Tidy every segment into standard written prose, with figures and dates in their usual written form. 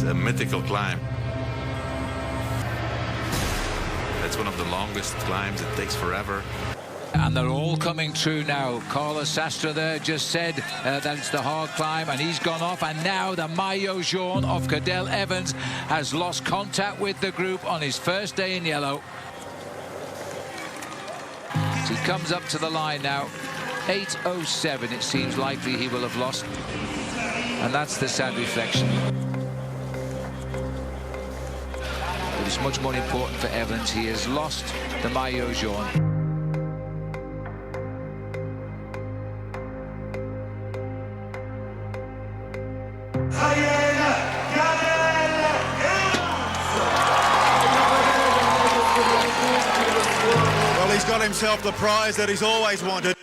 a mythical climb. It's one of the longest climbs. It takes forever. And they're all coming through now. Carlos Sastre there just said that it's the hard climb, and he's gone off. And now the maillot jaune of Cadel Evans has lost contact with the group on his first day in yellow. As he comes up to the line now, 8:07, it seems likely he will have lost. And that's the sad reflection. But it's much more important for Evans. He has lost the maillot jaune. Well, he's got himself the prize that he's always wanted.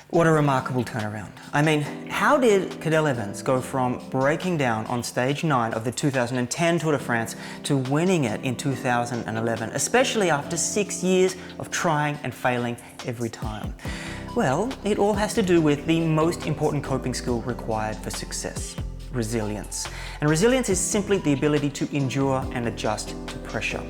What a remarkable turnaround. I mean, how did Cadel Evans go from breaking down on stage 9 of the 2010 Tour de France to winning it in 2011, especially after 6 years of trying and failing every time? Well, it all has to do with the most important coping skill required for success: resilience. And resilience is simply the ability to endure and adjust to pressure.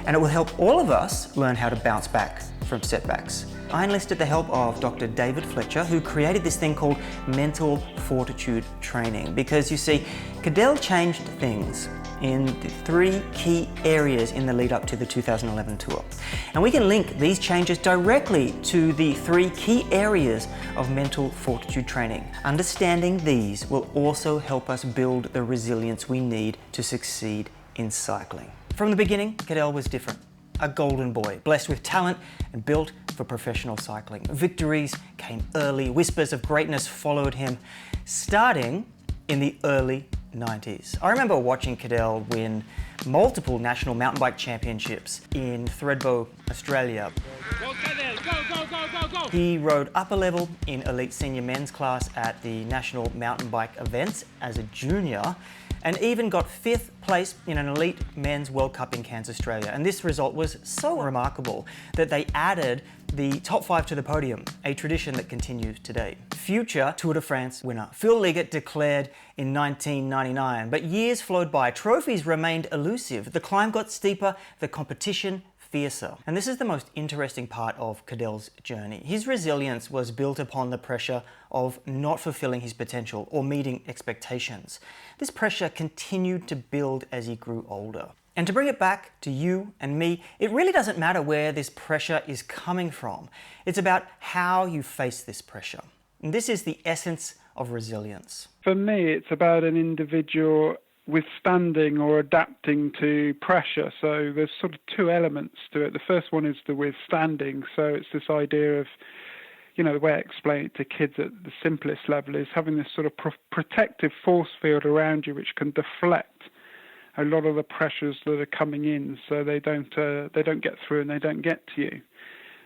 And it will help all of us learn how to bounce back from setbacks. I enlisted the help of Dr. David Fletcher, who created this thing called mental fortitude training, because you see, Cadel changed things in the 3 key areas in the lead up to the 2011 tour. And we can link these changes directly to the 3 key areas of mental fortitude training. Understanding these will also help us build the resilience we need to succeed in cycling. From the beginning, Cadel was different. A golden boy, blessed with talent and built for professional cycling. Victories came early, whispers of greatness followed him, starting in the early 90s. I remember watching Cadel win multiple national mountain bike championships in Thredbo, Australia. Go Cadel, go! He rode upper level in elite senior men's class at the national mountain bike events as a junior, and even got 5th place in an elite men's World Cup in Cairns, Australia. And this result was so remarkable that they added the top 5 to the podium, a tradition that continues today. Future Tour de France winner Phil Liggett declared in 1999, but years flowed by, trophies remained elusive, the climb got steeper, the competition fiercer. And this is the most interesting part of Cadel's journey. His resilience was built upon the pressure of not fulfilling his potential or meeting expectations. This pressure continued to build as he grew older. And to bring it back to you and me, it really doesn't matter where this pressure is coming from. It's about how you face this pressure. And this is the essence of resilience. For me, it's about an individual withstanding or adapting to pressure. So there's sort of 2 elements to it. The first one is the withstanding. So it's this idea of, the way I explain it to kids at the simplest level is having this sort of protective force field around you which can deflect a lot of the pressures that are coming in, so they don't get through and they don't get to you.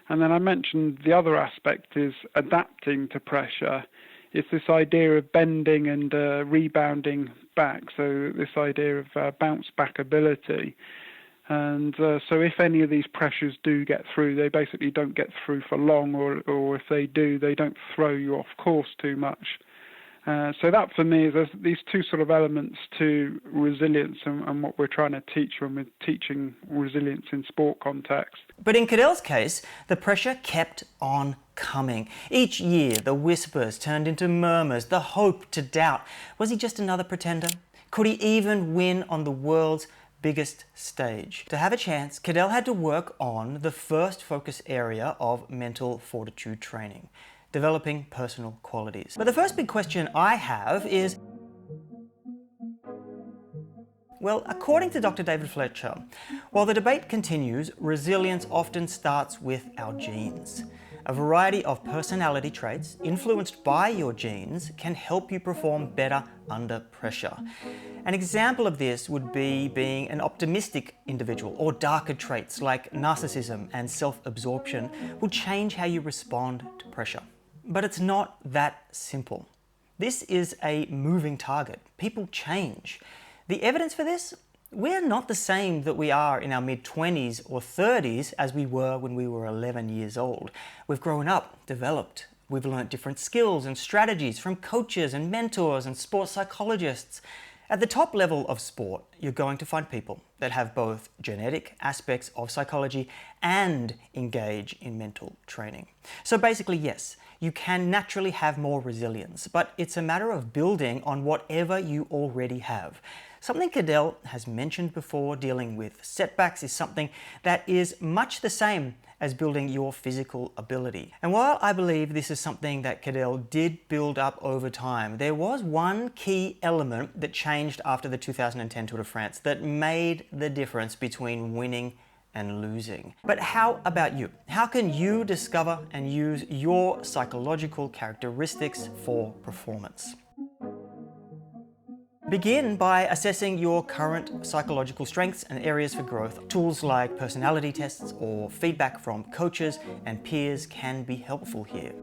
And then I mentioned the other aspect is adapting to pressure. It's this idea of bending and rebounding back, so this idea of bounce back ability. And so if any of these pressures do get through, they basically don't get through for long, or if they do, they don't throw you off course too much. So that for me, there's these 2 sort of elements to resilience and what we're trying to teach when we're teaching resilience in sport context. But in Cadel's case, the pressure kept on coming. Each year, the whispers turned into murmurs, the hope to doubt. Was he just another pretender? Could he even win on the world's biggest stage? To have a chance, Cadel had to work on the first focus area of mental fortitude training: developing personal qualities. But the first big question I have is, well, according to Dr. David Fletcher, while the debate continues, resilience often starts with our genes. A variety of personality traits influenced by your genes can help you perform better under pressure. An example of this would be being an optimistic individual, or darker traits like narcissism and self-absorption will change how you respond to pressure. But it's not that simple. This is a moving target. People change. The evidence for this? We're not the same that we are in our mid-20s or 30s as we were when we were 11 years old. We've grown up, developed, We've learnt different skills and strategies from coaches and mentors and sports psychologists. At the top level of sport, you're going to find people that have both genetic aspects of psychology and engage in mental training. So basically, yes, you can naturally have more resilience, but it's a matter of building on whatever you already have. Something Cadel has mentioned before, dealing with setbacks, is something that is much the same as building your physical ability. And while I believe this is something that Cadel did build up over time, there was one key element that changed after the 2010 Tour de France that made the difference between winning and losing. But how about you? How can you discover and use your psychological characteristics for performance? Begin by assessing your current psychological strengths and areas for growth. Tools like personality tests or feedback from coaches and peers can be helpful here.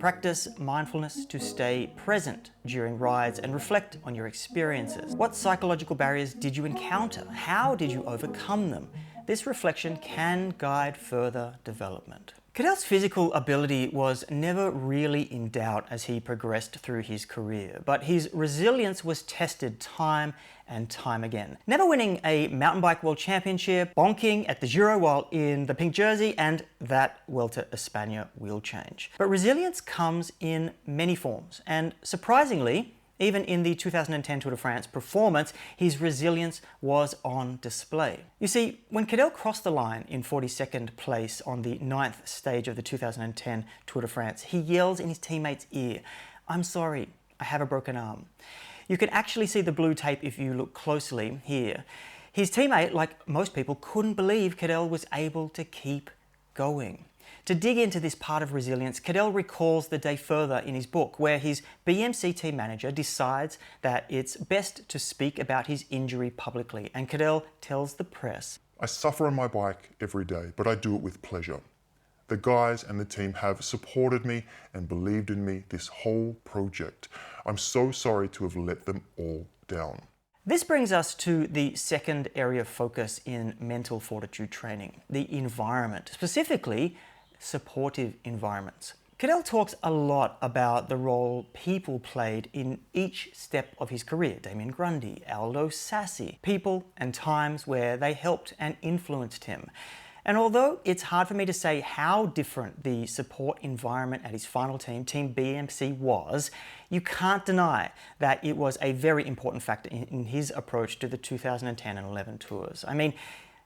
Practice mindfulness to stay present during rides and reflect on your experiences. What psychological barriers did you encounter? How did you overcome them? This reflection can guide further development. Cadel's physical ability was never really in doubt as he progressed through his career, but his resilience was tested time and time again. Never winning a mountain bike world championship, bonking at the Giro while in the pink jersey, and that Vuelta a España wheel change. But resilience comes in many forms, and surprisingly, even in the 2010 Tour de France performance, his resilience was on display. You see, when Cadel crossed the line in 42nd place on the 9th stage of the 2010 Tour de France, he yells in his teammate's ear, "I'm sorry, I have a broken arm." You can actually see the blue tape if you look closely here. His teammate, like most people, couldn't believe Cadel was able to keep going. To dig into this part of resilience, Cadel recalls the day further in his book, where his BMC team manager decides that it's best to speak about his injury publicly, and Cadel tells the press, "I suffer on my bike every day, but I do it with pleasure. The guys and the team have supported me and believed in me this whole project. I'm so sorry to have let them all down." This brings us to the second area of focus in mental fortitude training, the environment, specifically supportive environments. Cadel talks a lot about the role people played in each step of his career. Damien Grundy, Aldo Sassi, people and times where they helped and influenced him. And although it's hard for me to say how different the support environment at his final team, Team BMC, was, you can't deny that it was a very important factor in his approach to the 2010 and 11 tours. I mean,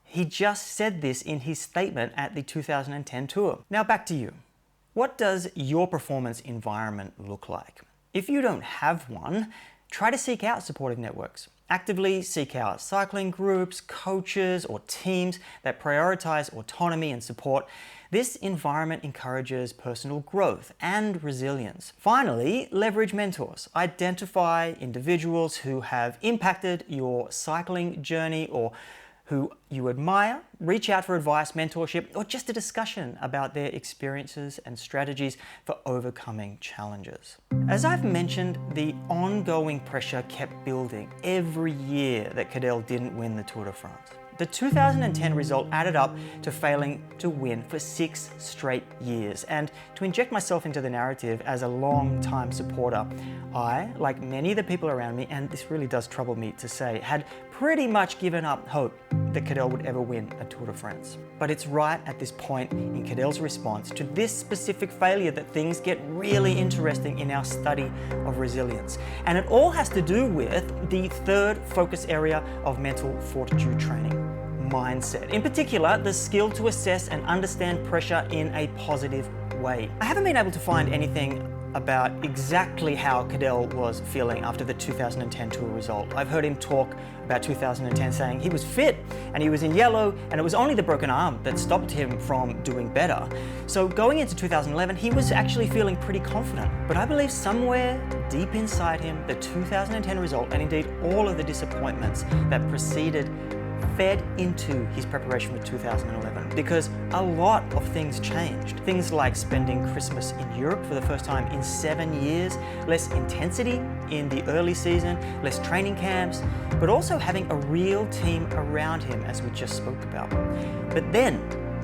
he just said this in his statement at the 2010 tour. Now back to you. What does your performance environment look like? If you don't have one, try to seek out supportive networks. Actively seek out cycling groups, coaches, or teams that prioritize autonomy and support. This environment encourages personal growth and resilience. Finally, leverage mentors. Identify individuals who have impacted your cycling journey or who you admire. Reach out for advice, mentorship, or just a discussion about their experiences and strategies for overcoming challenges. As I've mentioned, the ongoing pressure kept building every year that Cadel didn't win the Tour de France. The 2010 result added up to failing to win for 6 straight years. And to inject myself into the narrative as a long-time supporter, I, like many of the people around me, and this really does trouble me to say, had pretty much given up hope that Cadel would ever win a Tour de France. But it's right at this point in Cadel's response to this specific failure that things get really interesting in our study of resilience. And it all has to do with the third focus area of mental fortitude training: mindset. In particular, the skill to assess and understand pressure in a positive way. I haven't been able to find anything about exactly how Cadel was feeling after the 2010 Tour result. I've heard him talk about 2010 saying he was fit and he was in yellow and it was only the broken arm that stopped him from doing better. So going into 2011, he was actually feeling pretty confident. But I believe somewhere deep inside him, the 2010 result, and indeed all of the disappointments that preceded, fed into his preparation for 2011, because a lot of things changed. Things like spending Christmas in Europe for the first time in 7 years, less intensity in the early season, less training camps, but also having a real team around him, as we just spoke about. But then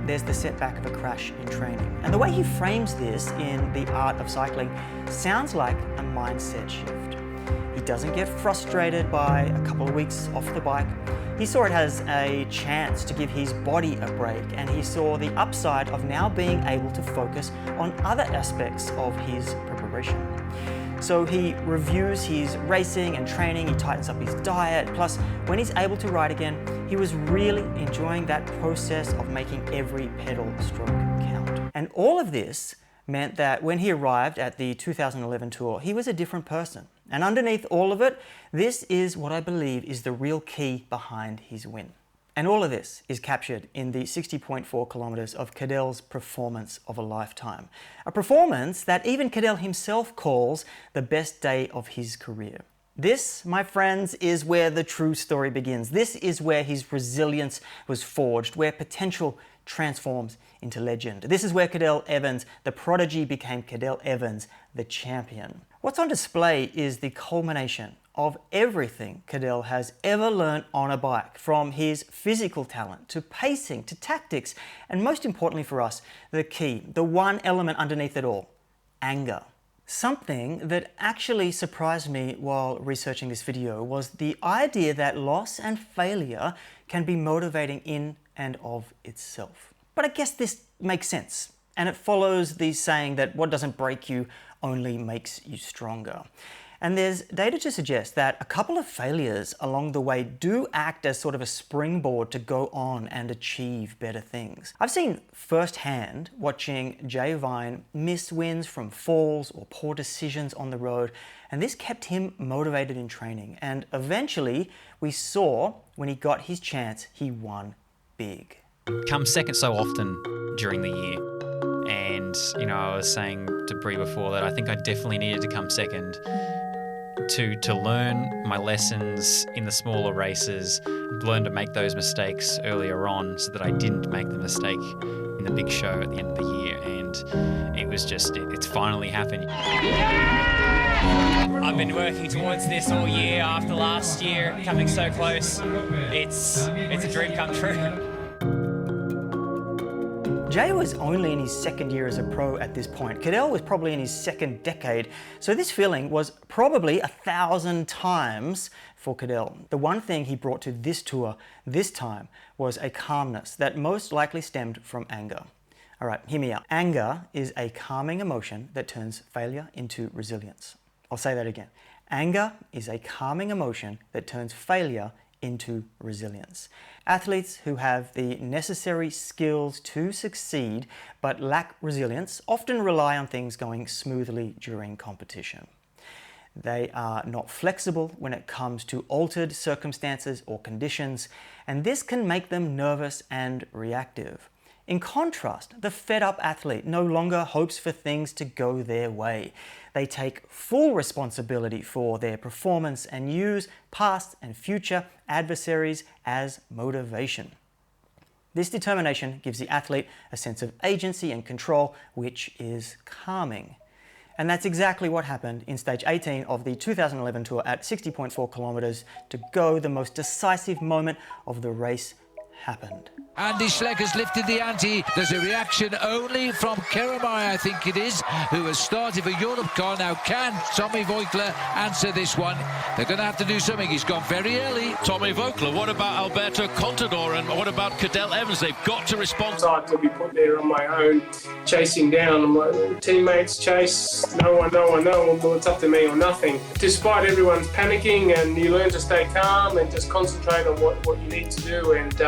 there's the setback of a crash in training. And the way he frames this in The Art of Cycling sounds like a mindset shift. He doesn't get frustrated by a couple of weeks off the bike. He saw it as a chance to give his body a break, and he saw the upside of now being able to focus on other aspects of his preparation. So he reviews his racing and training, he tightens up his diet, plus when he's able to ride again, he was really enjoying that process of making every pedal stroke count. And all of this meant that when he arrived at the 2011 Tour, he was a different person. And underneath all of it, this is what I believe is the real key behind his win. And all of this is captured in the 60.4 kilometers of Cadel's performance of a lifetime. A performance that even Cadel himself calls the best day of his career. This, my friends, is where the true story begins. This is where his resilience was forged, where potential transforms into legend. This is where Cadel Evans, the prodigy, became Cadel Evans, the champion. What's on display is the culmination of everything Cadel has ever learned on a bike, from his physical talent to pacing to tactics, and most importantly for us, the key, the one element underneath it all, anger. Something that actually surprised me while researching this video was the idea that loss and failure can be motivating in and of itself. But I guess this makes sense, and it follows the saying that what doesn't break you only makes you stronger. And there's data to suggest that a couple of failures along the way do act as sort of a springboard to go on and achieve better things. I've seen firsthand watching Jay Vine miss wins from falls or poor decisions on the road, and this kept him motivated in training. And eventually we saw when he got his chance, he won big. Come second so often during the year. And, I was saying to Brie before that I think I definitely needed to come second to learn my lessons in the smaller races, learn to make those mistakes earlier on so that I didn't make the mistake in the big show at the end of the year. And it was just, it's finally happened. I've been working towards this all year after last year, coming so close. It's a dream come true. Jay was only in his second year as a pro at this point. Cadel was probably in his second decade, so this feeling was probably 1,000 times for Cadel. The one thing he brought to this tour this time was a calmness that most likely stemmed from anger. All right, hear me out. Anger is a calming emotion that turns failure into resilience. I'll say that again. Anger is a calming emotion that turns failure into resilience. Athletes who have the necessary skills to succeed but lack resilience often rely on things going smoothly during competition. They are not flexible when it comes to altered circumstances or conditions, and this can make them nervous and reactive. In contrast, the fed-up athlete no longer hopes for things to go their way. They take full responsibility for their performance and use past and future adversaries as motivation. This determination gives the athlete a sense of agency and control, which is calming. And that's exactly what happened in stage 18 of the 2011 Tour at 60.4 kilometers to go. The most decisive moment of the race happened. Andy Schleck has lifted the ante. There's a reaction only from Keremai, I think it is, who has started for Europe car. Now, can Tommy Voigtler answer this one? They're going to have to do something. He's gone very early. Tommy Voigtler, what about Alberto Contador and what about Cadel Evans? They've got to respond. To be put there on my own, chasing down. I'm like, teammates chase, no one. Well, it's up to me or nothing. Despite everyone's panicking, and you learn to stay calm and just concentrate on what you need to do. And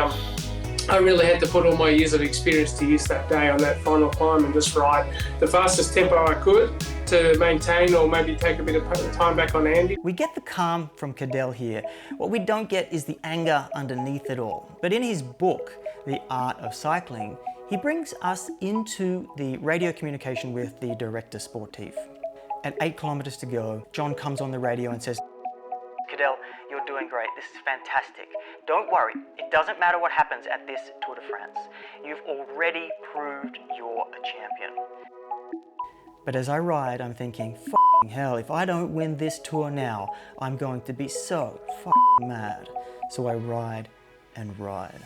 I really had to put all my years of experience to use that day on that final climb and just ride the fastest tempo I could to maintain or maybe take a bit of time back on Andy. We get the calm from Cadel here. What we don't get is the anger underneath it all. But in his book, The Art of Cycling, he brings us into the radio communication with the director sportif. At 8 kilometers to go, John comes on the radio and says, "Cadel, you're doing great. This is fantastic. Don't worry. It doesn't matter what happens at this Tour de France. You've already proved you're a champion." But as I ride, I'm thinking, f***ing hell, if I don't win this tour now, I'm going to be so f***ing mad. So I ride and ride.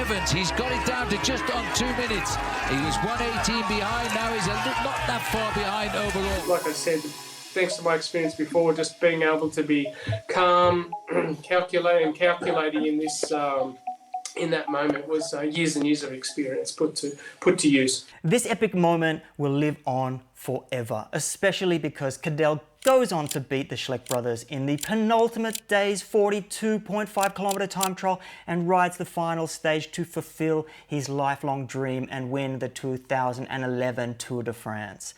Evans. He's got it down to just on 2 minutes. He was 1:18 behind, now he's not that far behind overall. Like I said, thanks to my experience before, just being able to be calm, calculating in this in that moment was years and years of experience put to use. This epic moment will live on forever, especially because Cadel goes on to beat the Schleck brothers in the penultimate day's 42.5 kilometre time trial and rides the final stage to fulfill his lifelong dream and win the 2011 Tour de France.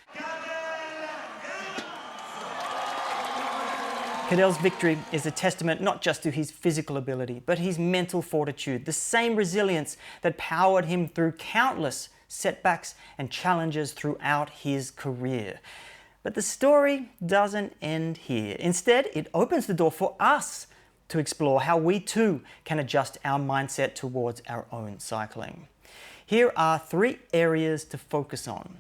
Cadel's victory is a testament not just to his physical ability, but his mental fortitude, the same resilience that powered him through countless setbacks and challenges throughout his career. But the story doesn't end here. Instead, it opens the door for us to explore how we too can adjust our mindset towards our own cycling. Here are 3 areas to focus on.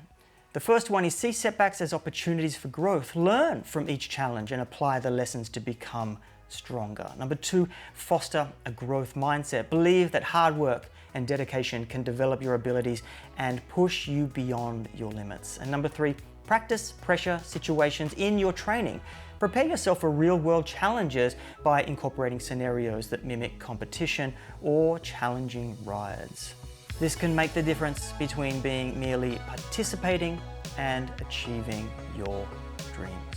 The first one is see setbacks as opportunities for growth. Learn from each challenge and apply the lessons to become stronger. Number 2, foster a growth mindset. Believe that hard work and dedication can develop your abilities and push you beyond your limits. And number 3, practice pressure situations in your training. Prepare yourself for real-world challenges by incorporating scenarios that mimic competition or challenging rides. This can make the difference between being merely participating and achieving your dreams.